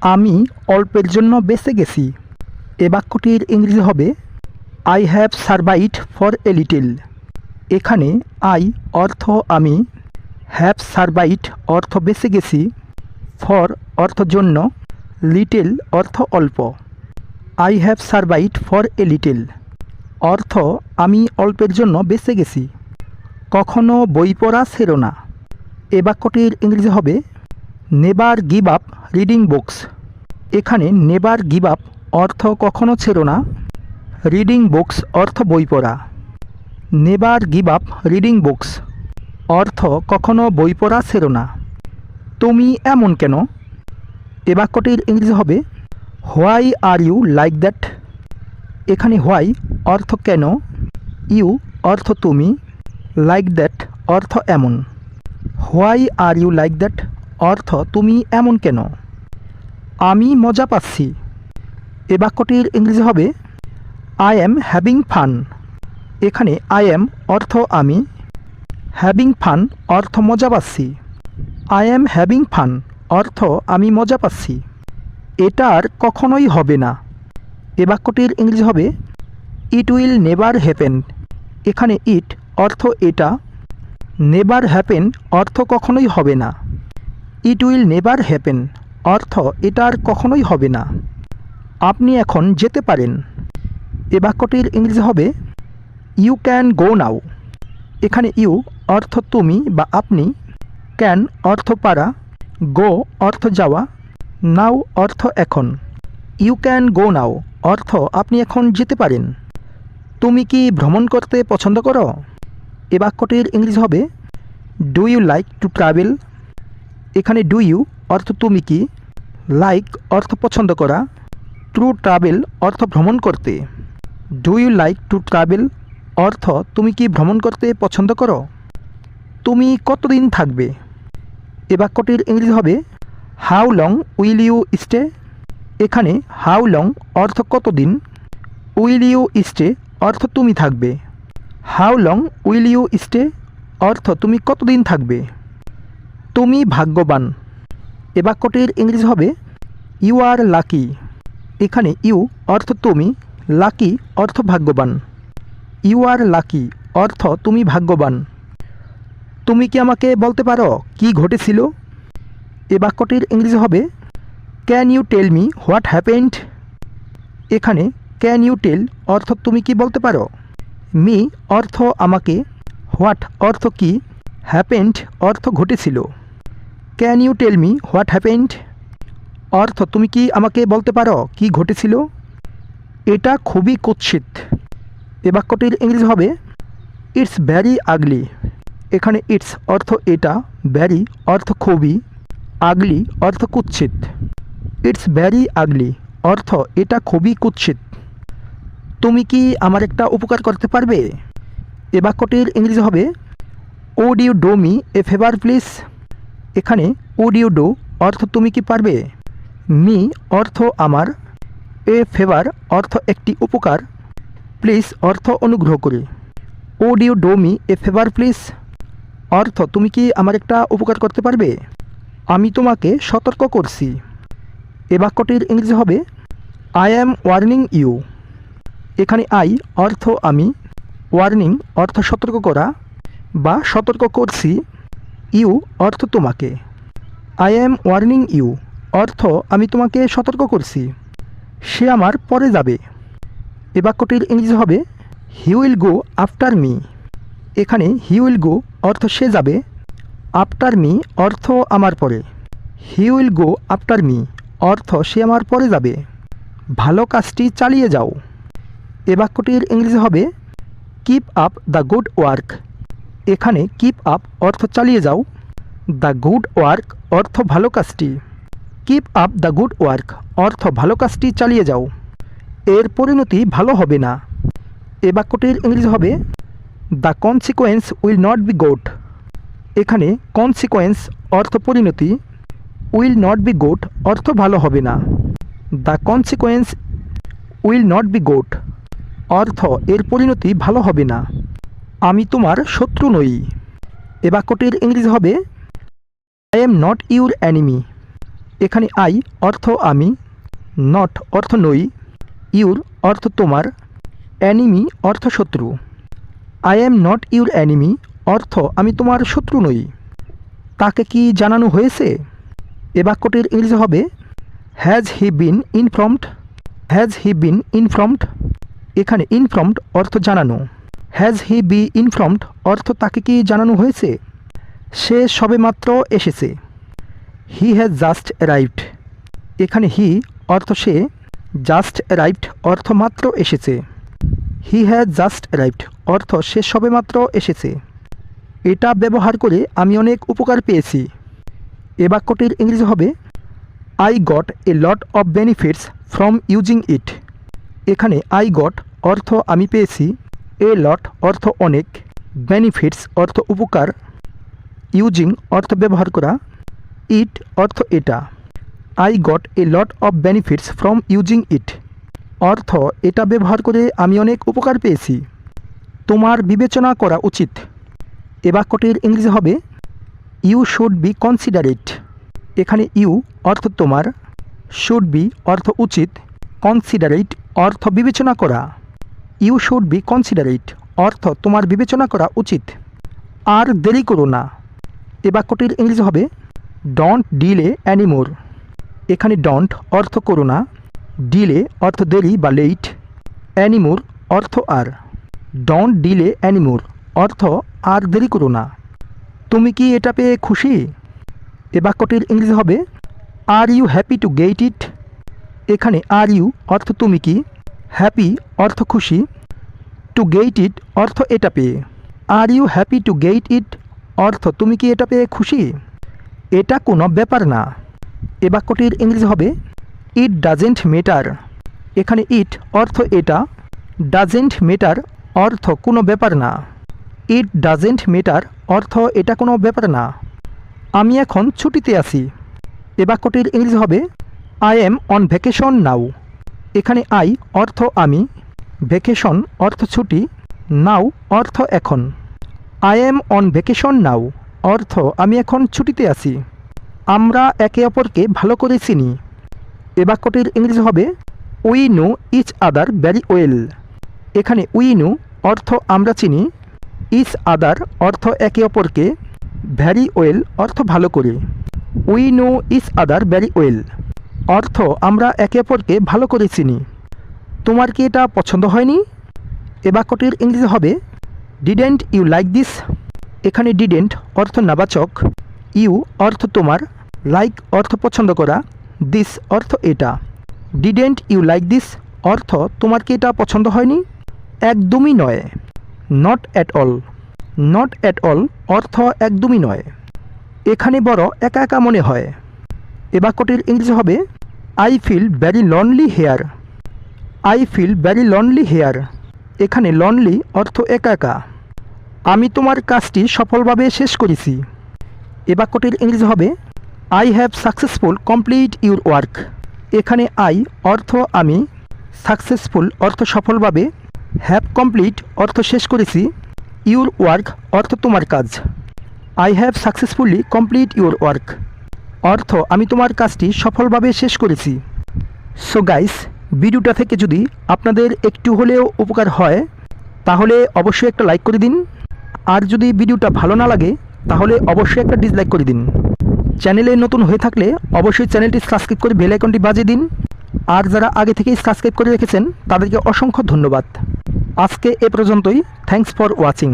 আমি অল্পের জন্য বেঁচে গেছি। এ বাক্যটির ইংরেজি হবে I have সারভাইভড for a little. এখানে আই অর্থ আমি, হ্যাভ সারভাইভড অর্থ বেঁচে গেছি, ফর অর্থ জন্য, লিটল অর্থ অল্প। I have সারভাইভড for a little অর্থ আমি অল্পের জন্য বেঁচে গেছি। কখনো বই পড়া ছেড়ো না। এ বাক্যটির ইংরেজি হবে never give up reading books. এখানে নেভার গিভ আপ অর্থ কখনো ছেড়ো না, রিডিং বুকস অর্থ বই পড়া। Never give up reading books অর্থ কখনো বই পড়া ছেড়ো না। তুমি এমন কেন? এ বাক্যটির ইংরেজি হবে why are you like that. এখানে হোয়াই অর্থ কেন, ইউ অর্থ তুমি, লাইক দ্যাট অর্থ এমন। Why are you like that অর্থ তুমি এমন কেন? আমি মজা পাচ্ছি। এ বাক্যটির ইংরেজি হবে আই অ্যাম হ্যাভিং ফান। এখানে আই অ্যাম অর্থ আমি, হ্যাভিং ফান অর্থ মজা পাচ্ছি। আই অ্যাম হ্যাভিং ফান অর্থ আমি মজা পাচ্ছি। এটা আর কখনোই হবে না। এ বাক্যটির ইংরেজি হবে ইট উইল নেভার হ্যাপেন। এখানে ইট অর্থ এটা, নেভার হ্যাপেন অর্থ কখনোই হবে না। ইট উইল নেভার হ্যাপেন অর্থ এটা আর কখনোই হবে না। আপনি এখন যেতে পারেন। এ বাক্যটির ইংরেজি হবে ইউ ক্যান গো নাও। এখানে ইউ অর্থ তুমি বা আপনি, ক্যান অর্থ পারা, গো অর্থ যাওয়া, নাও অর্থ এখন। ইউ ক্যান গো নাও অর্থ আপনি এখন যেতে পারেন। তুমি কি ভ্রমণ করতে পছন্দ করো? এ বাক্যটির ইংরেজি হবে do you like to travel. এখানে ডু ইউ অর্থ তুমি কি, লাইক অর্থ পছন্দ করা, টু ট্রাভেল অর্থ ভ্রমণ করতে। Do you like to travel অর্থ তুমি কি ভ্রমণ করতে পছন্দ করো? তুমি কতদিন থাকবে? এ বাক্যটির ইংরেজি হবে how long will you stay. এখানে হাউ লং অর্থ কতদিন, উইল ইউ স্টে অর্থ তুমি থাকবে। How long will you stay অর্থ তুমি কতদিন থাকবে। তুমি ভাগ্যবান। এ বাক্যটির ইংরেজি হবে ইউ আর লাকি। এখানে ইউ অর্থ তুমি, লাকি অর্থ ভাগ্যবান। ইউ আর লাকি অর্থ তুমি ভাগ্যবান। তুমি কি আমাকে বলতে পারো কি ঘটেছিল? এ বাক্যটির ইংরেজি হবে can you tell me what happened. এখানে ক্যান ইউ টেল অর্থ তুমি কি বলতে পারো, মি অর্থ আমাকে, হোয়াট অর্থ কি, হ্যাপেন্ড অর্থ ঘটেছিল। Can you tell me what happened অর্থ তুমি কি আমাকে বলতে পারো কি ঘটেছিল। এটা খুবই কুৎসিত। এ বাক্যটির ইংরেজি হবে ইটস ভ্যারি আগলি। এখানে ইটস অর্থ এটা, ভ্যারি অর্থ খুবই, আগলি অর্থ কুৎসিত। ইটস ভ্যারি আগলি অর্থ এটা খুবই কুৎসিত। তুমি কি আমার একটা উপকার করতে পারবে? এ বাক্যটির ইংরেজি হবে would you do me a favour please. এখানে উড ইউ ডু অর্থ তুমি কি পারবে, মি অর্থ আমার, এ ফেভার অর্থ একটি উপকার, প্লিজ অর্থ অনুগ্রহ করে। Would you do me a favour please অর্থ তুমি কি আমার একটা উপকার করতে পারবে? আমি তোমাকে সতর্ক করছি। এ বাক্যটির ইংরেজি হবে আই অ্যাম ওয়ার্নিং ইউ। এখানে আই অর্থ আমি, ওয়ার্নিং অর্থ সতর্ক করা বা সতর্ক করছি, ইউ অর্থ তোমাকে। আই অ্যাম ওয়ার্নিং ইউ অর্থ আমি তোমাকে সতর্ক করছি। সে আমার পরে যাবে। এ বাক্যটির ইংরেজি হবে he will go after me. এখানে হি উইল গো অর্থ সে যাবে, আফটার মি অর্থ আমার পরে। He will go after me অর্থ সে আমার পরে যাবে। ভালো কাজটি চালিয়ে যাও। এ বাক্যটির ইংরেজি হবে keep up the good work. এখানে কিপ আপ অর্থ চালিয়ে যাও, দ্য গুড ওয়ার্ক অর্থ ভালো কাজটি। Keep up the good work অর্থ ভালো কাজটি চালিয়ে যাও। এর পরিণতি ভালো হবে না। এ বাক্যটির ইংরেজি হবে the consequence will not be good. এখানে কনসিকোয়েন্স অর্থ পরিণতি, উইল নট বি গুড অর্থ ভালো হবে না। The consequence will not be good অর্থ এর পরিণতি ভালো হবে না। আমি তোমার শত্রু নই। এ বাক্যটির ইংরেজি হবে I am not your enemy. এখানে আই অর্থ আমি, নট অর্থ নই, ইউর অর্থ তোমার, অ্যানিমি অর্থ শত্রু। I am not your enemy অর্থ আমি তোমার শত্রু নই। তাকে কি জানানো হয়েছে? এ বাক্যটির ইংরেজি হবে has he been informed. Has he been informed. এখানে ইনফর্মড অর্থ জানানো, হ্যাজ হি বি ইনফর্মড অর্থ তাকে কি জানানো হয়েছে? সে সবেমাত্র এসেছে। He has just arrived. এখানে হি অর্থ সে, জাস্ট অ্যারাইভড অর্থ মাত্র এসেছে। হি হ্যাজ জাস্ট অ্যারাইভড অর্থ সে সবেমাত্র এসেছে। এটা ব্যবহার করে আমি অনেক উপকার পেয়েছি। এ বাক্যটির ইংরেজি হবে I got a lot of benefits from using it. এখানে আই গট অর্থ আমি পেয়েছি, এ লট অর্থ অনেক, বেনিফিটস অর্থ উপকার, ইউজিং অর্থ ব্যবহার করা, ইট অর্থ এটা। I got a lot of benefits from using it অর্থ এটা ব্যবহার করে আমি অনেক উপকার পেয়েছি। তোমার বিবেচনা করা উচিত। এ বাক্যটির ইংরেজি হবে ইউ শুড বি কনসিডারেট। এখানে ইউ অর্থ তোমার, শুড বি অর্থ উচিত, কনসিডারেট অর্থ বিবেচনা করা। ইউ শুড বি কনসিডারেট অর্থ তোমার বিবেচনা করা উচিত। আর দেরি করো না। এ বাক্যটির ইংরেজি হবে ডোন্ট ডিলে অ্যানিমোর। এখানে ডোন্ট অর্থ করো না, ডিলে অর্থ দেরি বা লেট, অ্যানিমোর অর্থ আর। ডোন্ট ডিলে অ্যানিমোর অর্থ আর দেরি করো না। তুমি কি এটা পেয়ে খুশি? এ বাক্যটির ইংরেজি হবে are you happy to get it. এখানে আর ইউ অর্থ তুমি কি, হ্যাপি অর্থ খুশি, টু গেট ইট অর্থ এটা পেয়ে। Are you happy to get it অর্থ তুমি কি এটা পেয়ে খুশি? এটা কোনো ব্যাপার না। এ বাক্যটির ইংরেজি হবে ইট ডাজেন্ট ম্যাটার। এখানে ইট অর্থ এটা, ডাজেন্ট ম্যাটার অর্থ কোনো ব্যাপার না। ইট ডাজেন্ট ম্যাটার অর্থ এটা কোনো ব্যাপার না। আমি এখন ছুটিতে আছি। এ বাক্যটির ইংরেজি হবে আই এম অন ভ্যাকেশন নাও। এখানে আই অর্থ আমি, ভ্যাকেশন অর্থ ছুটি, নাও অর্থ এখন। আই এম অন ভ্যাকেশন নাও অর্থ আমি এখন ছুটিতে আছি। আমরা একে অপরকে ভালো করে চিনি। এ বাক্যটির ইংরেজি হবে we know each other very well. এখানে উই নো অর্থ আমরা চিনি, ইচ আদার অর্থ একে অপরকে, ভেরি ওয়েল অর্থ ভালো করে। We know each other very well অর্থ আমরা একে অপরকে ভালো করে চিনি। তোমার কি এটা পছন্দ হয়নি? এ বাক্যটির ইংরেজি হবে ডিডেন্ট ইউ লাইক দিস। এখানে ডিডেন্ট অর্থ নাবাচক, ইউ অর্থ তোমার, লাইক অর্থ পছন্দ করা, দিস অর্থ এটা। ডিডেন্ট ইউ লাইক দিস অর্থ তোমার কি এটা পছন্দ হয়নি? একদমই নয়। Not at all. Not at all অর্থ একদমই নয়। এখানে বড় একা একা মনে হয়। এ বাক্যটির ইংরেজি হবে I feel very lonely here. I feel very lonely here. এখানে লনলি অর্থ একা একা। আমি তোমার কাজটি সফলভাবে শেষ করেছি। এ বাক্যটির ইংরেজি হবে I have successful complete your work. এখানে আই অর্থ আমি, সাকসেসফুল অর্থ সফলভাবে, হ্যাভ কমপ্লিট অর্থ শেষ করেছি, ইউর ওয়ার্ক অর্থ তোমার কাজ। I have successfully complete your work অর্থ আমি তোমার কাজটি সফলভাবে শেষ করেছি। সো গাইস, ভিডিওটা থেকে যদি আপনাদের একটু হলেও উপকার হয় তাহলে অবশ্যই একটা লাইক করে দিন। আর যদি ভিডিওটা ভালো না লাগে তাহলে অবশ্যই একটা ডিসলাইক করে দিন। চ্যানেলে নতুন হয়ে থাকলে অবশ্যই চ্যানেলটি সাবস্ক্রাইব করে বেল আইকনটি বাজিয়ে দিন। আর যারা আগে থেকেই সাবস্ক্রাইব করে রেখেছেন তাদেরকে অসংখ্য ধন্যবাদ। আজকে এ পর্যন্তই। Thanks for watching.